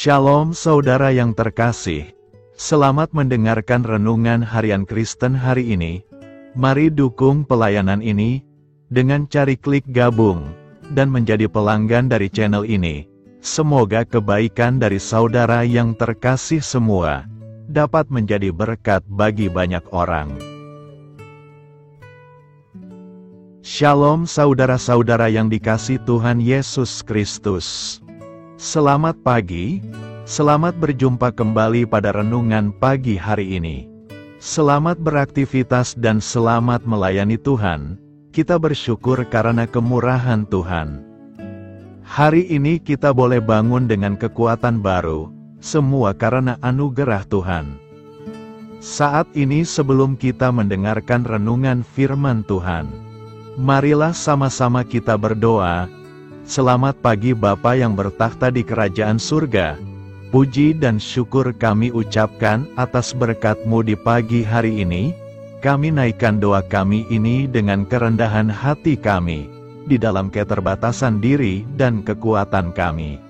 Shalom saudara yang terkasih, selamat mendengarkan renungan harian Kristen hari ini. Mari dukung pelayanan ini dengan cari klik gabung dan menjadi pelanggan dari channel ini. Semoga kebaikan dari saudara yang terkasih semua dapat menjadi berkat bagi banyak orang. Shalom saudara-saudara yang dikasih Tuhan Yesus Kristus. Selamat pagi, selamat berjumpa kembali pada renungan pagi hari ini. Selamat beraktivitas dan selamat melayani Tuhan. Kita bersyukur karena kemurahan Tuhan. Hari ini kita boleh bangun dengan kekuatan baru, semua karena anugerah Tuhan. Saat ini sebelum kita mendengarkan renungan firman Tuhan, marilah sama-sama kita berdoa. Selamat pagi Bapa yang bertakhta di kerajaan surga. Puji dan syukur kami ucapkan atas berkat-Mu di pagi hari ini. Kami naikkan doa kami ini dengan kerendahan hati kami, di dalam keterbatasan diri dan kekuatan kami.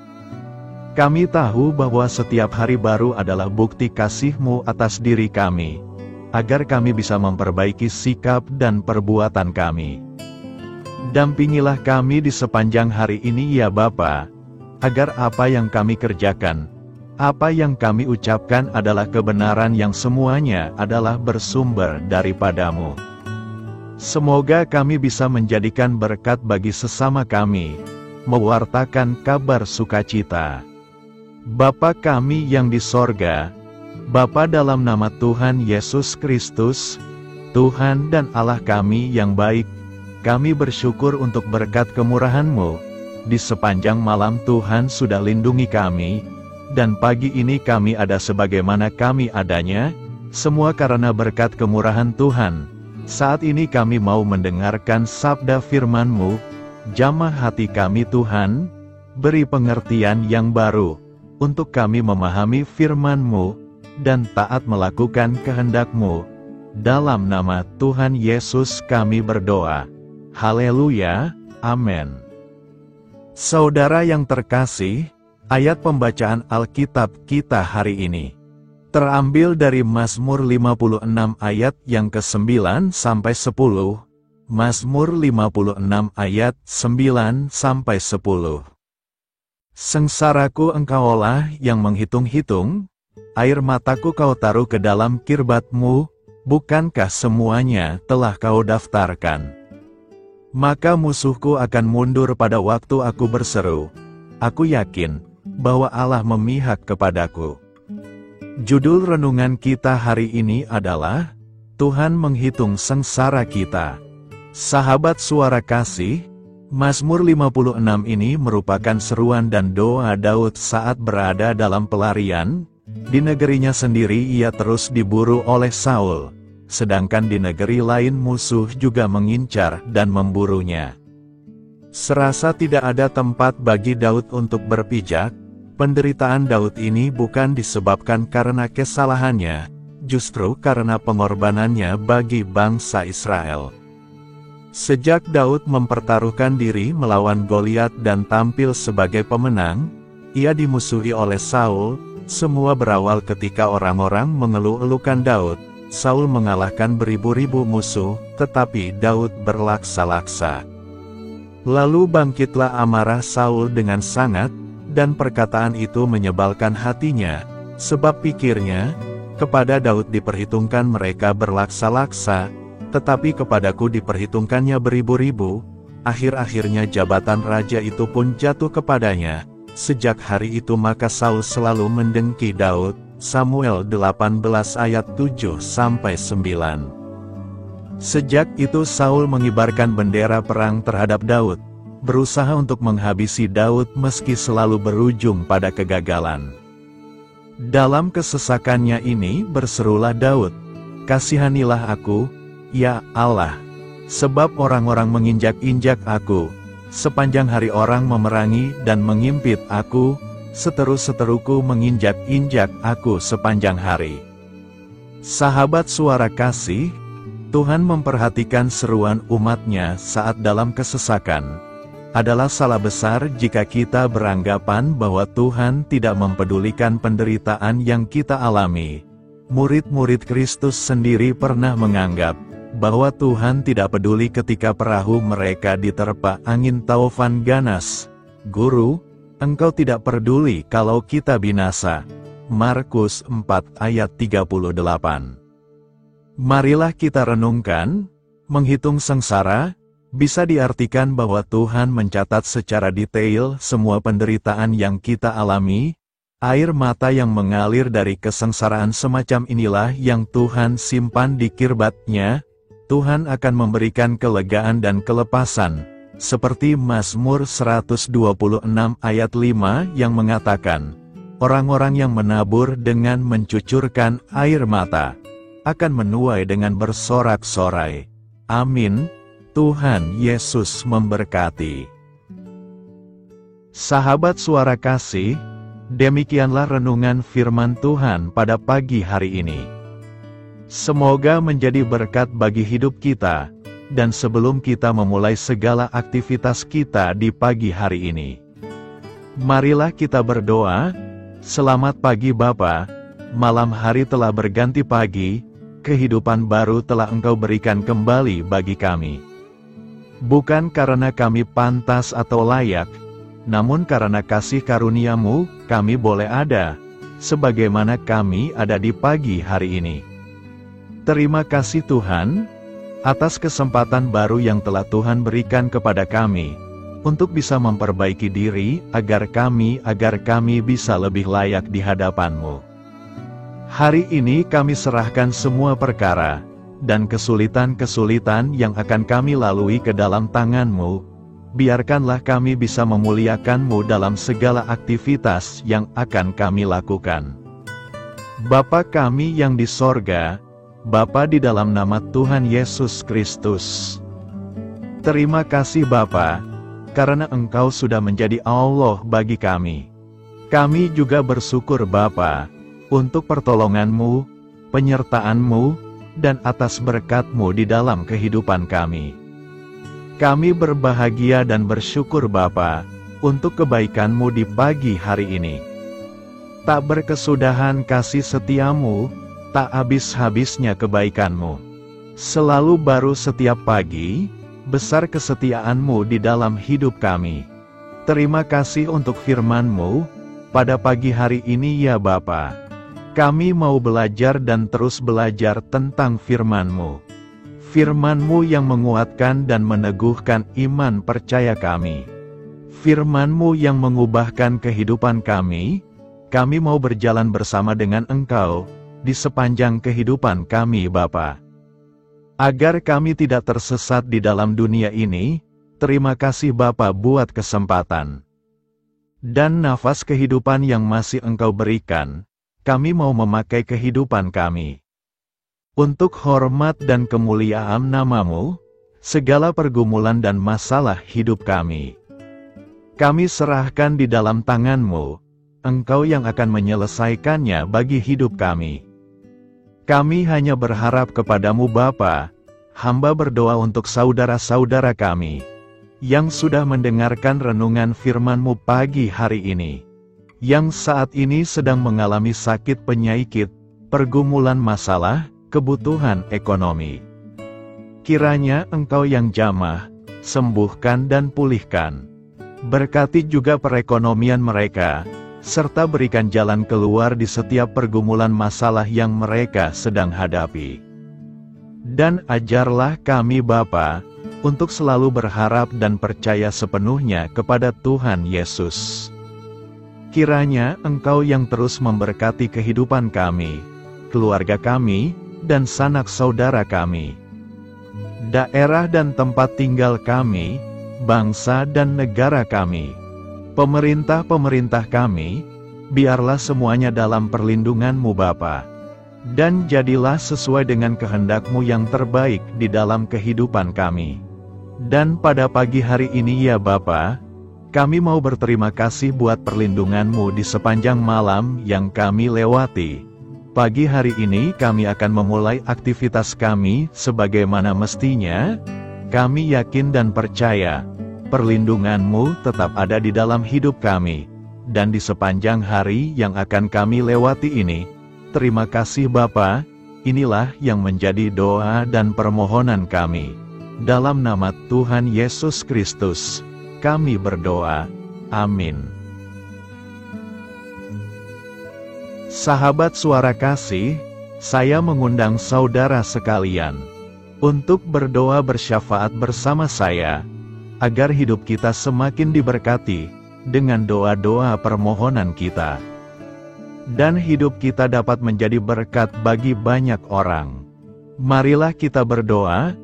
Kami tahu bahwa setiap hari baru adalah bukti kasih-Mu atas diri kami, agar kami bisa memperbaiki sikap dan perbuatan kami. Dampingilah kami di sepanjang hari ini ya Bapa, agar apa yang kami kerjakan, apa yang kami ucapkan adalah kebenaran yang semuanya adalah bersumber daripada-Mu. Semoga kami bisa menjadikan berkat bagi sesama kami, mewartakan kabar sukacita. Bapa kami yang di sorga, Bapa dalam nama Tuhan Yesus Kristus, Tuhan dan Allah kami yang baik, kami bersyukur untuk berkat kemurahan-Mu. Di sepanjang malam Tuhan sudah lindungi kami, dan pagi ini kami ada sebagaimana kami adanya, semua karena berkat kemurahan Tuhan. Saat ini kami mau mendengarkan sabda firman-Mu, jamah hati kami Tuhan, beri pengertian yang baru, untuk kami memahami firman-Mu, dan taat melakukan kehendak-Mu. Dalam nama Tuhan Yesus kami berdoa. Haleluya, amin. Saudara yang terkasih, ayat pembacaan Alkitab kita hari ini terambil dari Mazmur 56 ayat yang ke-9 sampai 10. Mazmur 56 ayat 9 sampai 10. Sengsaraku Engkaulah yang menghitung-hitung, air mataku Kau taruh ke dalam kirbat-Mu, bukankah semuanya telah Kau daftarkan? Maka musuhku akan mundur pada waktu aku berseru. Aku yakin bahwa Allah memihak kepadaku. Judul renungan kita hari ini adalah Tuhan menghitung sengsara kita. Sahabat suara kasih, Mazmur 56 ini merupakan seruan dan doa Daud saat berada dalam pelarian. Di negerinya sendiri ia terus diburu oleh Saul, sedangkan di negeri lain musuh juga mengincar dan memburunya. Serasa tidak ada tempat bagi Daud untuk berpijak. Penderitaan Daud ini bukan disebabkan karena kesalahannya, justru karena pengorbanannya bagi bangsa Israel. Sejak Daud mempertaruhkan diri melawan Goliat dan tampil sebagai pemenang, ia dimusuhi oleh Saul. Semua berawal ketika orang-orang mengeluh-elukan Daud. Saul mengalahkan beribu-ribu musuh, tetapi Daud berlaksa-laksa. Lalu bangkitlah amarah Saul dengan sangat, dan perkataan itu menyebalkan hatinya, sebab pikirnya, kepada Daud diperhitungkan mereka berlaksa-laksa, tetapi kepadaku diperhitungkannya beribu-ribu. Akhir-akhirnya jabatan raja itu pun jatuh kepadanya. Sejak hari itu maka Saul selalu mendengki Daud. Samuel 18 ayat 7-9. Sejak itu Saul mengibarkan bendera perang terhadap Daud, berusaha untuk menghabisi Daud meski selalu berujung pada kegagalan. Dalam kesesakannya ini berserulah Daud, "Kasihanilah aku, ya Allah, sebab orang-orang menginjak-injak aku, sepanjang hari orang memerangi dan mengimpit aku, seteru-seteruku menginjak-injak aku sepanjang hari." Sahabat suara kasih, Tuhan memperhatikan seruan umatnya saat dalam kesesakan. Adalah salah besar jika kita beranggapan bahwa Tuhan tidak mempedulikan penderitaan yang kita alami. Murid-murid Kristus sendiri pernah menganggap bahwa Tuhan tidak peduli ketika perahu mereka diterpa angin taufan ganas. Guru, Engkau tidak peduli kalau kita binasa. Markus 4 ayat 38. Marilah kita renungkan, menghitung sengsara, bisa diartikan bahwa Tuhan mencatat secara detail semua penderitaan yang kita alami. Air mata yang mengalir dari kesengsaraan semacam inilah yang Tuhan simpan di kirbat-Nya. Tuhan akan memberikan kelegaan dan kelepasan, seperti Mazmur 126 ayat 5 yang mengatakan, orang-orang yang menabur dengan mencucurkan air mata, akan menuai dengan bersorak-sorai. Amin. Tuhan Yesus memberkati. Sahabat Suara Kasih, demikianlah renungan firman Tuhan pada pagi hari ini. Semoga menjadi berkat bagi hidup kita, dan sebelum kita memulai segala aktivitas kita di pagi hari ini, marilah kita berdoa. Selamat pagi Bapa, malam hari telah berganti pagi, kehidupan baru telah Engkau berikan kembali bagi kami. Bukan karena kami pantas atau layak, namun karena kasih karunia-Mu, kami boleh ada, sebagaimana kami ada di pagi hari ini. Terima kasih Tuhan, atas kesempatan baru yang telah Tuhan berikan kepada kami, untuk bisa memperbaiki diri, agar kami bisa lebih layak di hadapan-Mu. Hari ini kami serahkan semua perkara, dan kesulitan-kesulitan yang akan kami lalui ke dalam tangan-Mu. Biarkanlah kami bisa memuliakan-Mu dalam segala aktivitas yang akan kami lakukan. Bapa kami yang di sorga, Bapa di dalam nama Tuhan Yesus Kristus. Terima kasih Bapa, karena Engkau sudah menjadi Allah bagi kami. Kami juga bersyukur Bapa, untuk pertolongan-Mu, penyertaan-Mu, dan atas berkat-Mu di dalam kehidupan kami. Kami berbahagia dan bersyukur Bapa, untuk kebaikan-Mu di pagi hari ini. Tak berkesudahan kasih setia-Mu, tak habis-habisnya kebaikan-Mu. Selalu baru setiap pagi, besar kesetiaan-Mu di dalam hidup kami. Terima kasih untuk firman-Mu, pada pagi hari ini ya Bapa. Kami mau belajar dan terus belajar tentang firman-Mu. Firman-Mu yang menguatkan dan meneguhkan iman percaya kami. Firman-Mu yang mengubahkan kehidupan kami mau berjalan bersama dengan Engkau, di sepanjang kehidupan kami Bapa. Agar kami tidak tersesat di dalam dunia ini, terima kasih Bapa buat kesempatan dan nafas kehidupan yang masih Engkau berikan. Kami mau memakai kehidupan kami untuk hormat dan kemuliaan nama-Mu, segala pergumulan dan masalah hidup kami serahkan di dalam tangan-Mu. Engkau yang akan menyelesaikannya bagi hidup kami. Kami hanya berharap kepadamu Bapa. Hamba berdoa untuk saudara-saudara kami yang sudah mendengarkan renungan firman-Mu pagi hari ini, yang saat ini sedang mengalami sakit penyakit, pergumulan masalah, kebutuhan ekonomi. Kiranya Engkau yang jamah, sembuhkan dan pulihkan. Berkati juga perekonomian mereka, serta berikan jalan keluar di setiap pergumulan masalah yang mereka sedang hadapi. Dan ajarlah kami Bapa, untuk selalu berharap dan percaya sepenuhnya kepada Tuhan Yesus. Kiranya Engkau yang terus memberkati kehidupan kami, keluarga kami, dan sanak saudara kami, daerah dan tempat tinggal kami, bangsa dan negara kami, pemerintah-pemerintah kami, biarlah semuanya dalam perlindungan-Mu Bapa. Dan jadilah sesuai dengan kehendak-Mu yang terbaik di dalam kehidupan kami. Dan pada pagi hari ini ya Bapa, kami mau berterima kasih buat perlindungan-Mu di sepanjang malam yang kami lewati. Pagi hari ini kami akan memulai aktivitas kami sebagaimana mestinya. Kami yakin dan percaya perlindungan-Mu tetap ada di dalam hidup kami, dan di sepanjang hari yang akan kami lewati ini. Terima kasih Bapa, inilah yang menjadi doa dan permohonan kami. Dalam nama Tuhan Yesus Kristus, kami berdoa. Amin. Sahabat Suara Kasih, saya mengundang saudara sekalian untuk berdoa bersyafaat bersama saya, agar hidup kita semakin diberkati dengan doa-doa permohonan kita, dan hidup kita dapat menjadi berkat bagi banyak orang. Marilah kita berdoa.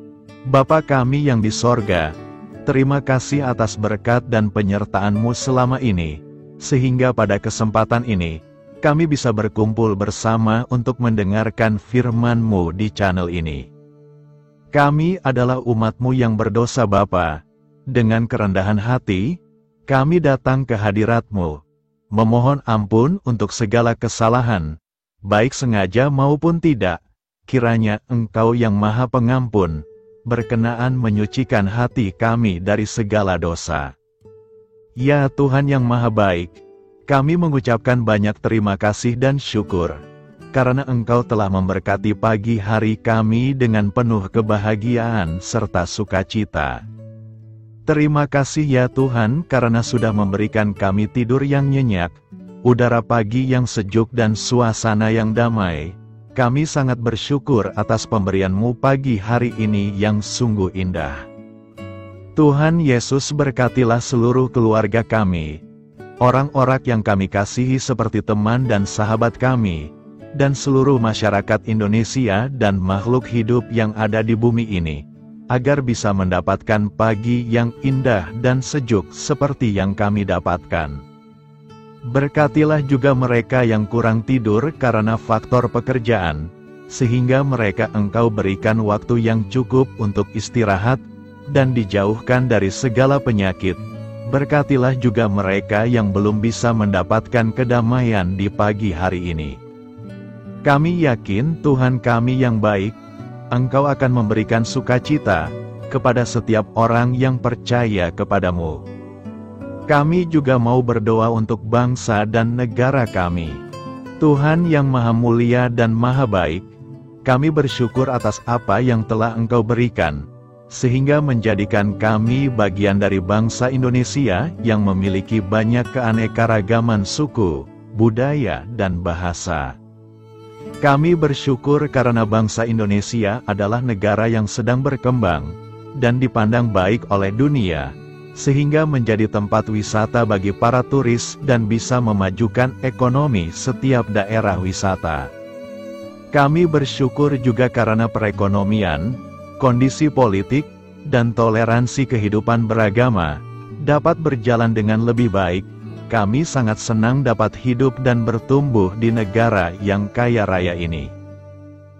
Bapa kami yang di sorga, terima kasih atas berkat dan penyertaan-Mu selama ini, sehingga pada kesempatan ini, kami bisa berkumpul bersama untuk mendengarkan firman-Mu di channel ini. Kami adalah umat-Mu yang berdosa Bapa. Dengan kerendahan hati, kami datang ke hadirat-Mu, memohon ampun untuk segala kesalahan, baik sengaja maupun tidak. Kiranya Engkau yang Maha Pengampun, berkenaan menyucikan hati kami dari segala dosa. Ya Tuhan yang Maha Baik, kami mengucapkan banyak terima kasih dan syukur, karena Engkau telah memberkati pagi hari kami dengan penuh kebahagiaan serta sukacita. Terima kasih ya Tuhan karena sudah memberikan kami tidur yang nyenyak, udara pagi yang sejuk dan suasana yang damai. Kami sangat bersyukur atas pemberian-Mu pagi hari ini yang sungguh indah. Tuhan Yesus berkatilah seluruh keluarga kami, orang-orang yang kami kasihi seperti teman dan sahabat kami, dan seluruh masyarakat Indonesia dan makhluk hidup yang ada di bumi ini, agar bisa mendapatkan pagi yang indah dan sejuk seperti yang kami dapatkan. Berkatilah juga mereka yang kurang tidur karena faktor pekerjaan, sehingga mereka Engkau berikan waktu yang cukup untuk istirahat, dan dijauhkan dari segala penyakit. Berkatilah juga mereka yang belum bisa mendapatkan kedamaian di pagi hari ini. Kami yakin Tuhan kami yang baik, Engkau akan memberikan sukacita kepada setiap orang yang percaya kepadamu. Kami juga mau berdoa untuk bangsa dan negara kami. Tuhan yang Maha Mulia dan Maha Baik, kami bersyukur atas apa yang telah Engkau berikan, sehingga menjadikan kami bagian dari bangsa Indonesia yang memiliki banyak keanekaragaman suku, budaya, dan bahasa. Kami bersyukur karena bangsa Indonesia adalah negara yang sedang berkembang dan dipandang baik oleh dunia, sehingga menjadi tempat wisata bagi para turis dan bisa memajukan ekonomi setiap daerah wisata. Kami bersyukur juga karena perekonomian, kondisi politik, dan toleransi kehidupan beragama dapat berjalan dengan lebih baik. Kami sangat senang dapat hidup dan bertumbuh di negara yang kaya raya ini.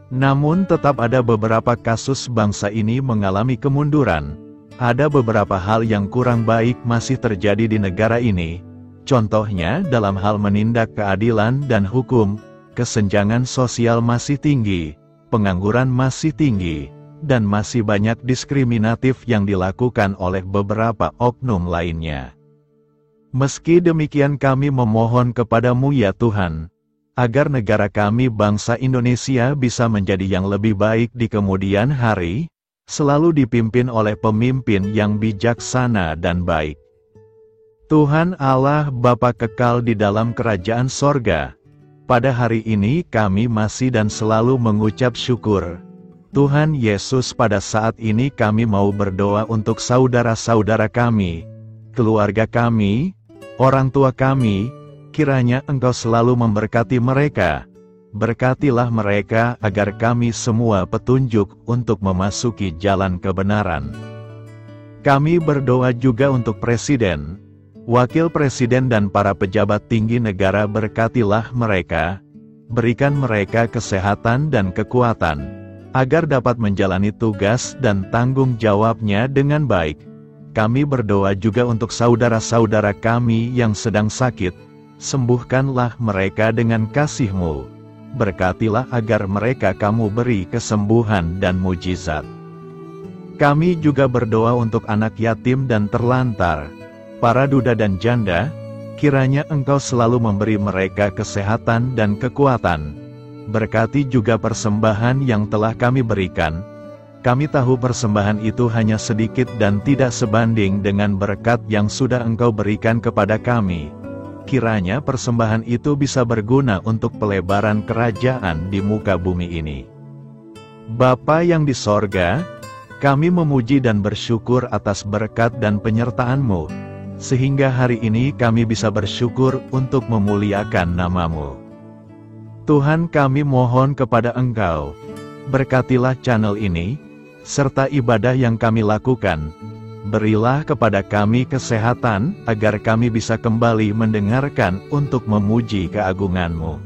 Namun tetap ada beberapa kasus bangsa ini mengalami kemunduran. Ada beberapa hal yang kurang baik masih terjadi di negara ini. Contohnya dalam hal menindak keadilan dan hukum, kesenjangan sosial masih tinggi, pengangguran masih tinggi, dan masih banyak diskriminatif yang dilakukan oleh beberapa oknum lainnya. Meski demikian kami memohon kepadamu ya Tuhan, agar negara kami bangsa Indonesia bisa menjadi yang lebih baik di kemudian hari, selalu dipimpin oleh pemimpin yang bijaksana dan baik. Tuhan Allah Bapa kekal di dalam kerajaan sorga, pada hari ini kami masih dan selalu mengucap syukur. Tuhan Yesus, pada saat ini kami mau berdoa untuk saudara-saudara kami, keluarga kami, orang tua kami. Kiranya Engkau selalu memberkati mereka. Berkatilah mereka agar kami semua petunjuk untuk memasuki jalan kebenaran. Kami berdoa juga untuk Presiden, Wakil Presiden dan para pejabat tinggi negara. Berkatilah mereka, berikan mereka kesehatan dan kekuatan, agar dapat menjalani tugas dan tanggung jawabnya dengan baik. Kami berdoa juga untuk saudara-saudara kami yang sedang sakit. Sembuhkanlah mereka dengan kasih-Mu. Berkatilah agar mereka Kamu beri kesembuhan dan mujizat. Kami juga berdoa untuk anak yatim dan terlantar, para duda dan janda, kiranya Engkau selalu memberi mereka kesehatan dan kekuatan. Berkati juga persembahan yang telah kami berikan. Kami tahu persembahan itu hanya sedikit dan tidak sebanding dengan berkat yang sudah Engkau berikan kepada kami. Kiranya persembahan itu bisa berguna untuk pelebaran kerajaan di muka bumi ini. Bapa yang di sorga, kami memuji dan bersyukur atas berkat dan penyertaan-Mu, sehingga hari ini kami bisa bersyukur untuk memuliakan nama-Mu. Tuhan, kami mohon kepada Engkau, berkatilah channel ini, serta ibadah yang kami lakukan. Berilah kepada kami kesehatan, agar kami bisa kembali mendengarkan untuk memuji keagungan-Mu.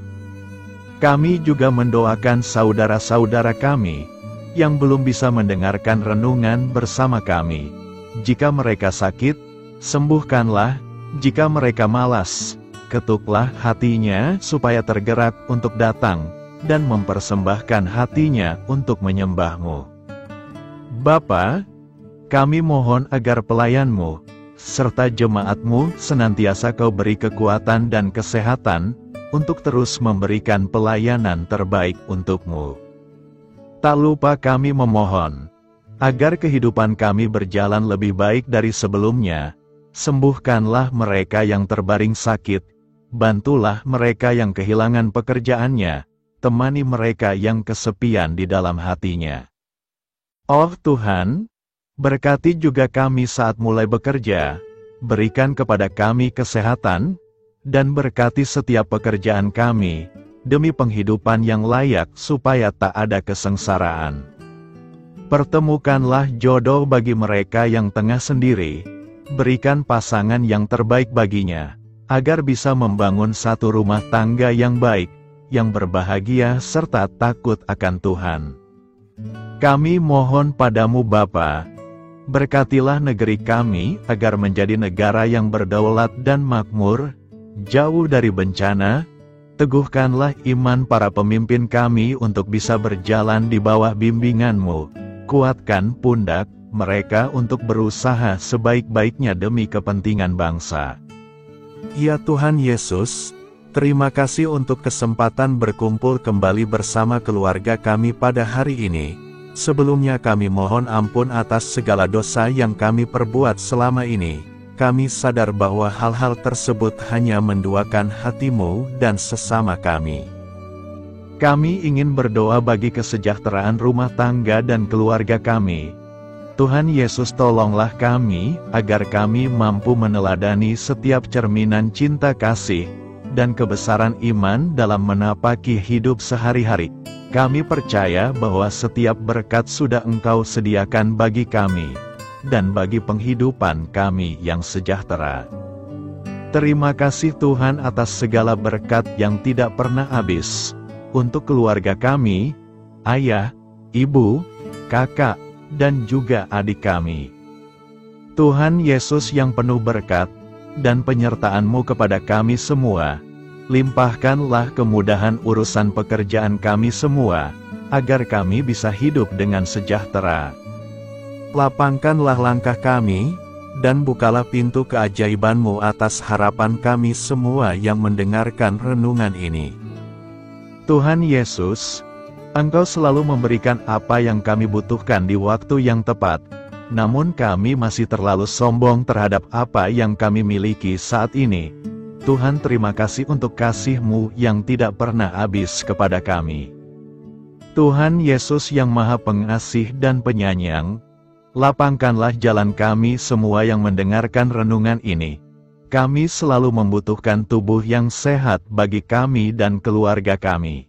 Kami juga mendoakan saudara-saudara kami, yang belum bisa mendengarkan renungan bersama kami. Jika mereka sakit, sembuhkanlah. Jika mereka malas, ketuklah hatinya supaya tergerak untuk datang, dan mempersembahkan hatinya untuk menyembah-Mu. Bapa, kami mohon agar pelayan-Mu, serta jemaat-Mu senantiasa Kau beri kekuatan dan kesehatan, untuk terus memberikan pelayanan terbaik untuk-Mu. Tak lupa kami memohon, agar kehidupan kami berjalan lebih baik dari sebelumnya. Sembuhkanlah mereka yang terbaring sakit, bantulah mereka yang kehilangan pekerjaannya, temani mereka yang kesepian di dalam hatinya. Oh Tuhan, berkati juga kami saat mulai bekerja, berikan kepada kami kesehatan, dan berkati setiap pekerjaan kami, demi penghidupan yang layak supaya tak ada kesengsaraan. Pertemukanlah jodoh bagi mereka yang tengah sendiri, berikan pasangan yang terbaik baginya, agar bisa membangun satu rumah tangga yang baik, yang berbahagia serta takut akan Tuhan. Kami mohon padamu Bapa, berkatilah negeri kami agar menjadi negara yang berdaulat dan makmur, jauh dari bencana. Teguhkanlah iman para pemimpin kami untuk bisa berjalan di bawah bimbingan-Mu. Kuatkan pundak mereka untuk berusaha sebaik-baiknya demi kepentingan bangsa. Ya Tuhan Yesus, terima kasih untuk kesempatan berkumpul kembali bersama keluarga kami pada hari ini. Sebelumnya kami mohon ampun atas segala dosa yang kami perbuat selama ini. Kami sadar bahwa hal-hal tersebut hanya menduakan hati-Mu dan sesama kami. Kami ingin berdoa bagi kesejahteraan rumah tangga dan keluarga kami. Tuhan Yesus, tolonglah kami, agar kami mampu meneladani setiap cerminan cinta kasih, dan kebesaran iman dalam menapaki hidup sehari-hari. Kami percaya bahwa setiap berkat sudah Engkau sediakan bagi kami, dan bagi penghidupan kami yang sejahtera. Terima kasih Tuhan atas segala berkat yang tidak pernah habis, untuk keluarga kami, ayah, ibu, kakak, dan juga adik kami. Tuhan Yesus yang penuh berkat, dan penyertaan-Mu kepada kami semua, limpahkanlah kemudahan urusan pekerjaan kami semua, agar kami bisa hidup dengan sejahtera. Lapangkanlah langkah kami, dan bukalah pintu keajaiban-Mu atas harapan kami semua yang mendengarkan renungan ini. Tuhan Yesus, Engkau selalu memberikan apa yang kami butuhkan di waktu yang tepat, namun kami masih terlalu sombong terhadap apa yang kami miliki saat ini. Tuhan, terima kasih untuk kasih-Mu yang tidak pernah habis kepada kami. Tuhan Yesus yang Maha Pengasih dan Penyayang, lapangkanlah jalan kami semua yang mendengarkan renungan ini. Kami selalu membutuhkan tubuh yang sehat bagi kami dan keluarga kami.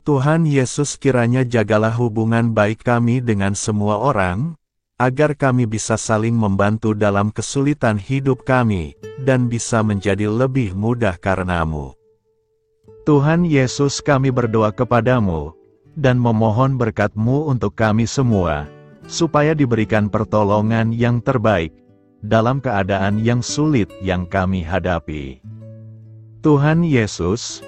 Tuhan Yesus, kiranya jagalah hubungan baik kami dengan semua orang, agar kami bisa saling membantu dalam kesulitan hidup kami, dan bisa menjadi lebih mudah karena-Mu. Tuhan Yesus, kami berdoa kepada-Mu, dan memohon berkat-Mu untuk kami semua, supaya diberikan pertolongan yang terbaik, dalam keadaan yang sulit yang kami hadapi. Tuhan Yesus,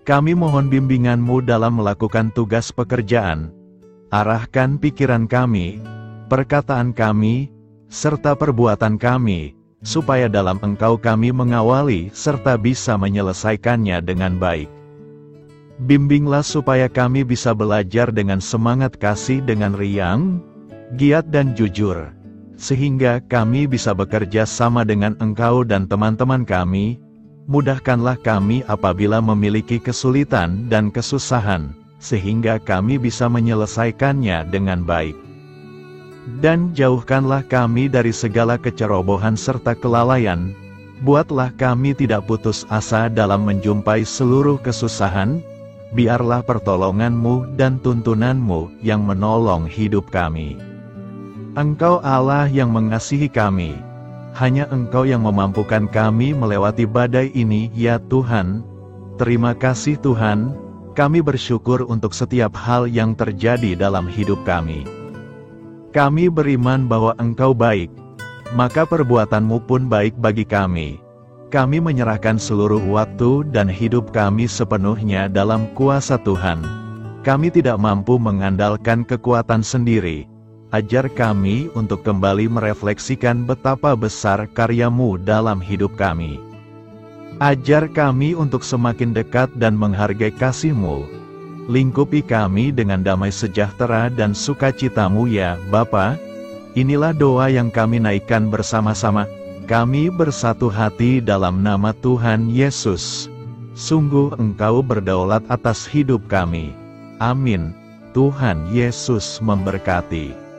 kami mohon bimbingan-Mu dalam melakukan tugas pekerjaan. Arahkan pikiran kami, perkataan kami, serta perbuatan kami, supaya dalam Engkau kami mengawali serta bisa menyelesaikannya dengan baik. Bimbinglah supaya kami bisa belajar dengan semangat kasih dengan riang, giat dan jujur, sehingga kami bisa bekerja sama dengan Engkau dan teman-teman kami. Mudahkanlah kami apabila memiliki kesulitan dan kesusahan, sehingga kami bisa menyelesaikannya dengan baik. Dan jauhkanlah kami dari segala kecerobohan serta kelalaian. Buatlah kami tidak putus asa dalam menjumpai seluruh kesusahan. Biarlah pertolongan-Mu dan tuntunan-Mu yang menolong hidup kami. Engkau Allah yang mengasihi kami. Hanya Engkau yang memampukan kami melewati badai ini, ya Tuhan. Terima kasih Tuhan, kami bersyukur untuk setiap hal yang terjadi dalam hidup kami. Kami beriman bahwa Engkau baik, maka perbuatan-Mu pun baik bagi kami. Kami menyerahkan seluruh waktu dan hidup kami sepenuhnya dalam kuasa Tuhan. Kami tidak mampu mengandalkan kekuatan sendiri. Ajar kami untuk kembali merefleksikan betapa besar karya-Mu dalam hidup kami. Ajar kami untuk semakin dekat dan menghargai kasih-Mu. Lingkupi kami dengan damai sejahtera dan sukacita-Mu ya Bapa. Inilah doa yang kami naikkan bersama-sama. Kami bersatu hati dalam nama Tuhan Yesus. Sungguh Engkau berdaulat atas hidup kami. Amin. Tuhan Yesus memberkati.